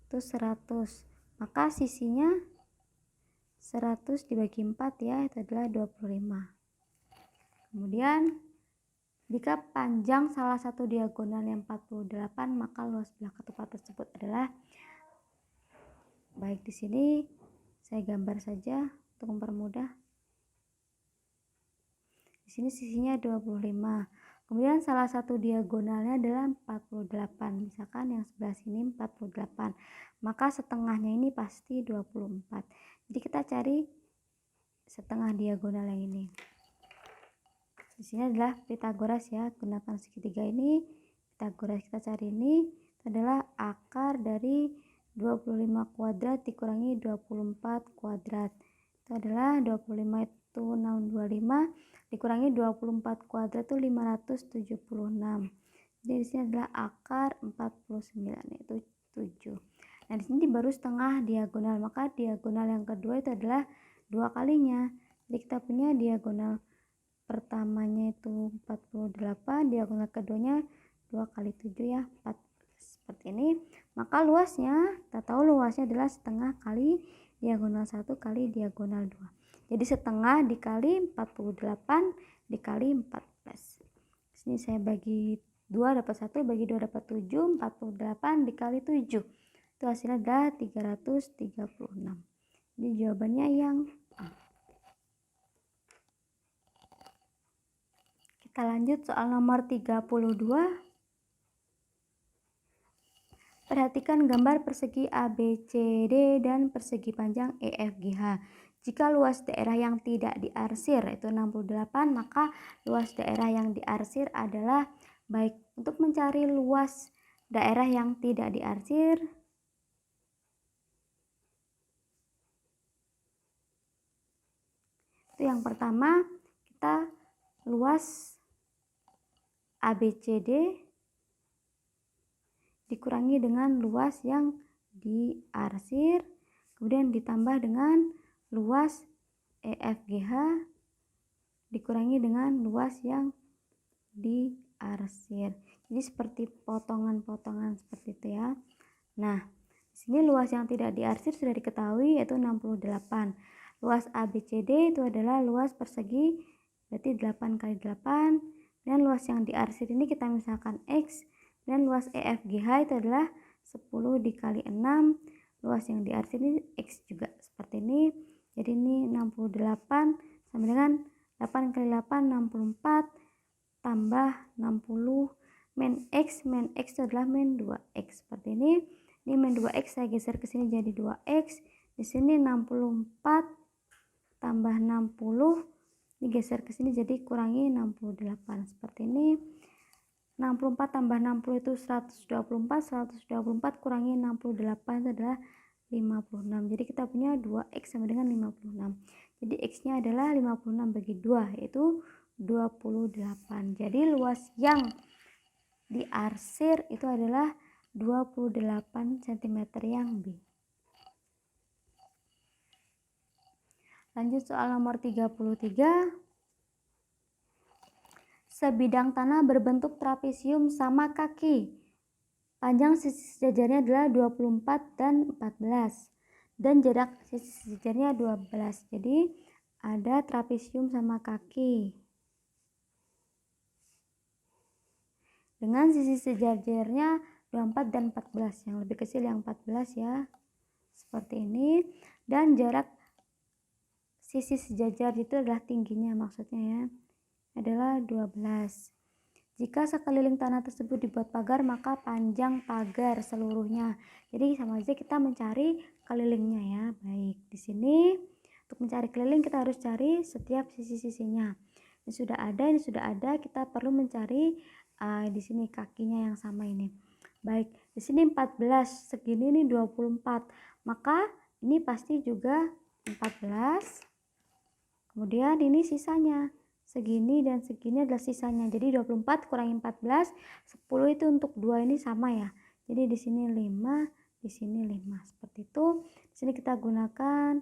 itu 100. Maka sisinya 100 dibagi 4 ya, itu adalah 25. Kemudian jika panjang salah satu diagonalnya 48, maka luas belah ketupat tersebut adalah, baik di sini saya gambar saja untuk mempermudah. Di sini sisinya 25. Kemudian salah satu diagonalnya adalah 48. Misalkan yang sebelah sini 48. Maka setengahnya ini pasti 24. Jadi kita cari setengah diagonal yang ini. Di sini adalah Pitagoras ya, gunakan segitiga ini. Pitagoras kita cari ini adalah akar dari 25 kuadrat dikurangi 24 kuadrat. Itu adalah 25 itu 625 dikurangi 24 kuadrat itu 576. Jadi di sini adalah akar 49 yaitu 7. Nah, di sini baru setengah diagonal, maka diagonal yang kedua itu adalah 2 kalinya. Jadi kita punya diagonal pertamanya itu 48, diagonal keduanya 2 kali 7 ya, 14. Seperti ini. Maka luasnya, kita tahu luasnya adalah setengah kali diagonal 1 kali diagonal 2. Jadi setengah dikali 48 dikali 14. Sini saya bagi 2 dapat 1, bagi 2 dapat 7, 48 dikali 7. Itu hasilnya adalah 336. Jadi jawabannya yang A. Kita lanjut soal nomor 32. Perhatikan gambar persegi ABCD dan persegi panjang EFGH. Jika luas daerah yang tidak diarsir itu 68, maka luas daerah yang diarsir adalah, baik, untuk mencari luas daerah yang tidak diarsir, itu yang pertama kita luas ABCD dikurangi dengan luas yang diarsir, kemudian ditambah dengan luas EFGH dikurangi dengan luas yang diarsir. Jadi seperti potongan-potongan seperti itu ya. Nah, di sini luas yang tidak diarsir sudah diketahui yaitu 68. Luas ABCD itu adalah luas persegi, berarti 8 kali 8, dan luas yang diarsir ini kita misalkan X, dan luas EFGH itu adalah 10 dikali 6, luas yang diarsir ini X juga seperti ini. Jadi ini 68 sama dengan 8 kali 8 64 tambah 60 min X itu adalah min 2X. Seperti ini min 2X saya geser ke sini jadi 2X. Di sini 64 tambah 60 digeser ke sini jadi kurangi 68. Seperti ini 64 tambah 60 itu 124 kurangi 68 itu adalah 56. Jadi kita punya 2X sama dengan 56. Jadi X-nya adalah 56 bagi 2 yaitu 28. Jadi luas yang diarsir itu adalah 28 cm yang B. Lanjut soal nomor 33. Sebidang tanah berbentuk trapesium sama kaki. Panjang sisi sejajarnya adalah 24 dan 14. Dan jarak sisi sejajarnya 12. Jadi ada trapesium sama kaki. Dengan sisi sejajarnya 24 dan 14. Yang lebih kecil yang 14 ya. Seperti ini. Dan jarak sisi sejajar itu adalah tingginya maksudnya ya. Adalah 12. Jika sekeliling tanah tersebut dibuat pagar, maka panjang pagar seluruhnya. Jadi sama aja kita mencari kelilingnya ya. Baik, di sini untuk mencari keliling kita harus cari setiap sisi-sisinya. Ini sudah ada, kita perlu mencari di sini kakinya yang sama ini. Baik, di sini 14, segini ini 24. Maka ini pasti juga 14. Kemudian ini sisanya. Segini dan segini adalah sisanya. Jadi 24 kurangi 14, 10 itu untuk 2 ini sama ya. Jadi di sini 5, di sini 5. Seperti itu. Di sini kita gunakan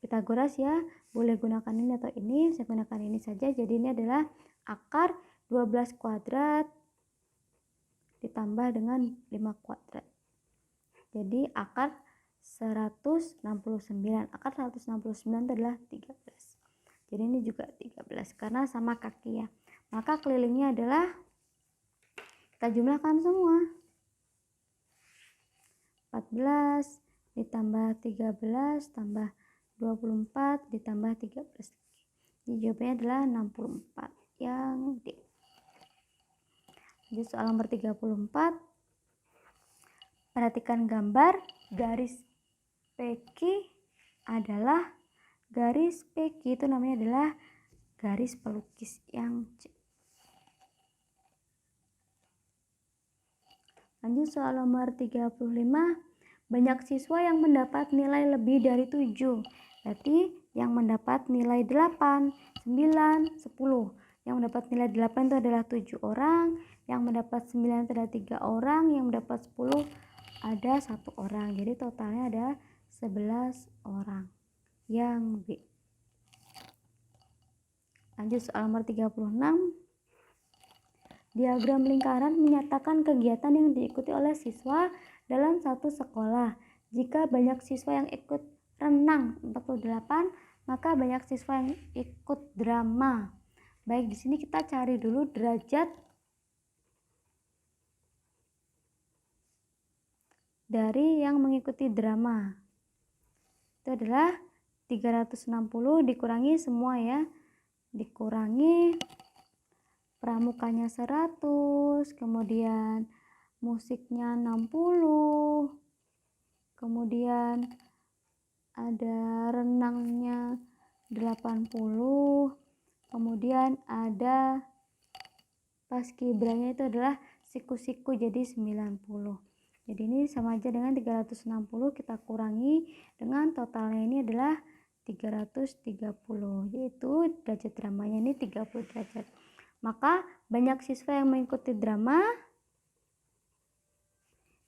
Pythagoras ya. Boleh gunakan ini atau ini. Saya gunakan ini saja. Jadi ini adalah akar 12 kuadrat ditambah dengan 5 kuadrat. Jadi akar 169. Akar 169 itu adalah 13. Jadi ini juga 13 karena sama kaki ya. Maka kelilingnya adalah kita jumlahkan semua. 14 ditambah 13 tambah 24 ditambah 13. Jadi jawabannya adalah 64 yang D. Jadi soal nomor 34. Perhatikan gambar garis PQ adalah garis PQ itu namanya adalah garis pelukis yang C. Lanjut soal nomor 35. Banyak siswa yang mendapat nilai lebih dari 7. Berarti yang mendapat nilai 8, 9, 10. Yang mendapat nilai 8 itu adalah 7 orang, yang mendapat 9 itu adalah 3 orang, yang mendapat 10 ada 1 orang. Jadi totalnya ada 11 orang yang B. Lanjut soal nomor 36. Diagram lingkaran menyatakan kegiatan yang diikuti oleh siswa dalam satu sekolah. Jika banyak siswa yang ikut renang 48, maka banyak siswa yang ikut drama. Baik, di sini kita cari dulu derajat dari yang mengikuti drama. Itu adalah 360 dikurangi semua ya. Dikurangi pramukanya 100, kemudian musiknya 60, kemudian ada renangnya 80, kemudian ada paskibranya itu adalah siku-siku jadi 90. Jadi ini sama aja dengan 360 kita kurangi dengan totalnya ini adalah 330, yaitu derajat dramanya ini 30 derajat. Maka banyak siswa yang mengikuti drama.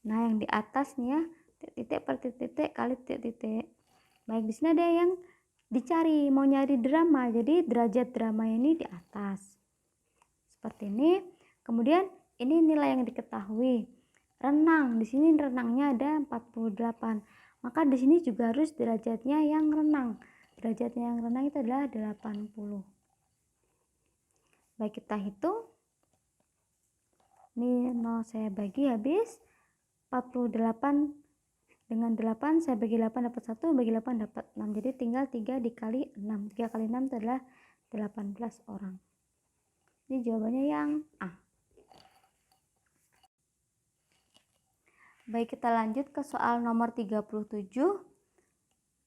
Nah, yang di atas nih ya, titik per titik kali titik. Baik, di sini ada yang dicari, mau nyari drama. Jadi derajat drama ini di atas. Seperti ini. Kemudian ini nilai yang diketahui. Renang, di sini renangnya ada 48. Maka di sini juga harus derajatnya yang renang. Derajatnya yang renang itu adalah 80. Baik, kita hitung. Ini 0 saya bagi habis 48 dengan 8 saya bagi 8 dapat 1, bagi 8 dapat 6. Jadi tinggal 3 dikali 6. 3 kali 6 itu adalah 18 orang. Ini jawabannya yang A. Baik, kita lanjut ke soal nomor 37.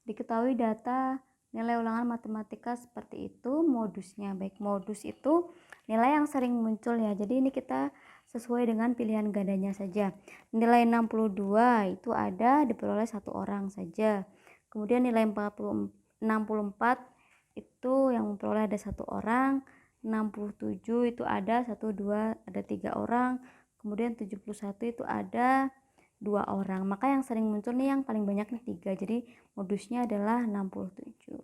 Diketahui data nilai ulangan matematika seperti itu modusnya. Baik, modus itu nilai yang sering muncul ya. Jadi ini kita sesuai dengan pilihan gandanya saja. Nilai 62 itu ada diperoleh satu orang saja. Kemudian nilai 64 itu yang memperoleh ada satu orang. 67 itu ada 1, 2, ada 3 orang. Kemudian 71 itu ada 2 orang. Maka yang sering muncul nih yang paling banyak nih 3. Jadi modusnya adalah 67.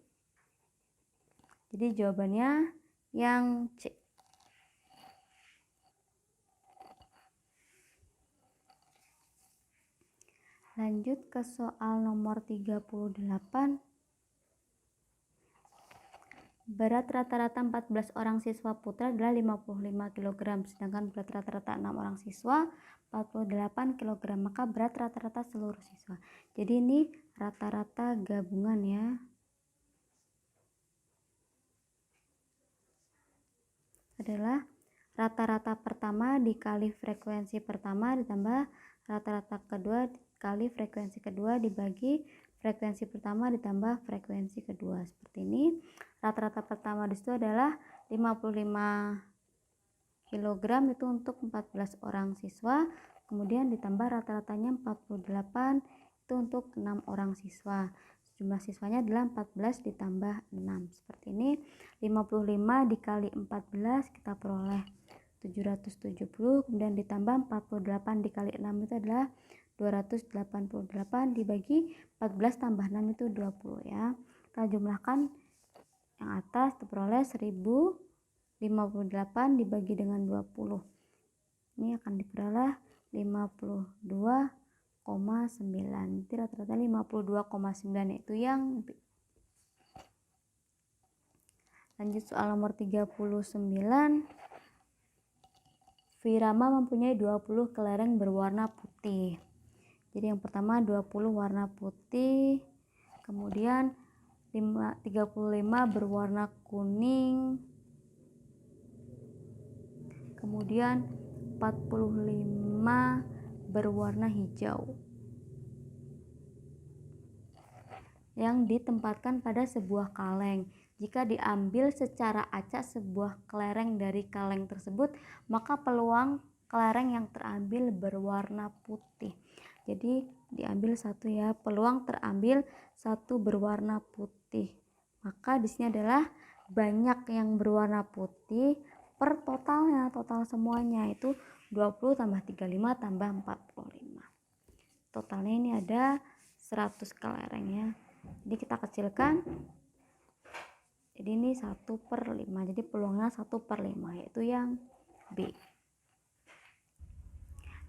Jadi jawabannya yang C. Lanjut ke soal nomor 38. Berat rata-rata 14 orang siswa putra adalah 55 kg, sedangkan berat rata-rata 6 orang siswa 48 kg. Maka berat rata-rata seluruh siswa. Jadi ini rata-rata gabungan ya. Adalah rata-rata pertama dikali frekuensi pertama ditambah rata-rata kedua dikali frekuensi kedua dibagi frekuensi pertama ditambah frekuensi kedua. Seperti ini. Rata-rata pertama di situ adalah 55 kg itu untuk 14 orang siswa. Kemudian ditambah rata-ratanya 48 itu untuk 6 orang siswa. Jumlah siswanya adalah 14 ditambah 6. Seperti ini. 55 dikali 14 kita peroleh 770. Kemudian ditambah 48 dikali 6 itu adalah 288 dibagi 14 tambah 6 itu 20 ya. Kita jumlahkan yang atas diperoleh 1058 dibagi dengan 20. Ini akan diperoleh 52,9. Jadi rata-rata 52,9 itu yang B. Lanjut soal nomor 39. Virama mempunyai 20 kelereng berwarna putih. Jadi yang pertama 20 warna putih, kemudian 35 berwarna kuning, kemudian 45 berwarna hijau yang ditempatkan pada sebuah kaleng. Jika diambil secara acak sebuah kelereng dari kaleng tersebut, maka peluang kelereng yang terambil berwarna putih. Jadi diambil satu ya, peluang terambil satu berwarna putih. Maka di sini adalah banyak yang berwarna putih per totalnya, total semuanya itu 20 tambah 35 tambah 45. Totalnya ini ada 100 kelereng ya. Jadi kita kecilkan. Jadi ini 1/5. Jadi peluangnya 1/5 yaitu yang B.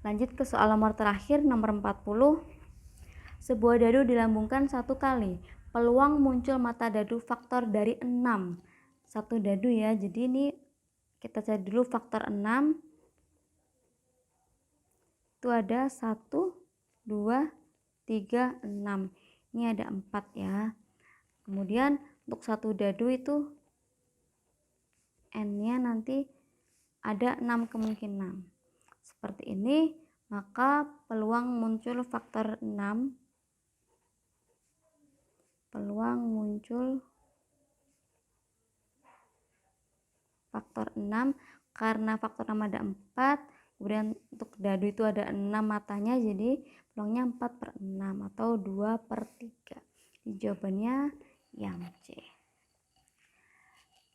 Lanjut ke soal nomor terakhir, nomor 40. Sebuah dadu dilambungkan 1 kali. Peluang muncul mata dadu faktor dari 6. Satu dadu ya. Jadi ini kita cari dulu faktor 6. Itu ada 1, 2, 3, 6. Ini ada 4 ya. Kemudian untuk satu dadu itu N-nya nanti ada 6 kemungkinan. Seperti ini, maka peluang muncul faktor 6. Peluang muncul faktor 6 karena faktor 6 ada 4. Kemudian untuk dadu itu ada 6 matanya, jadi peluangnya 4/6 atau 2/3. Jawabannya yang C.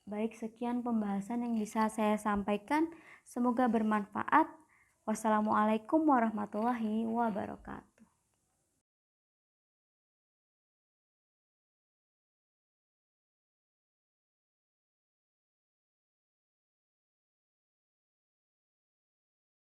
Baik, sekian pembahasan yang bisa saya sampaikan. Semoga bermanfaat. Wassalamualaikum warahmatullahi wabarakatuh.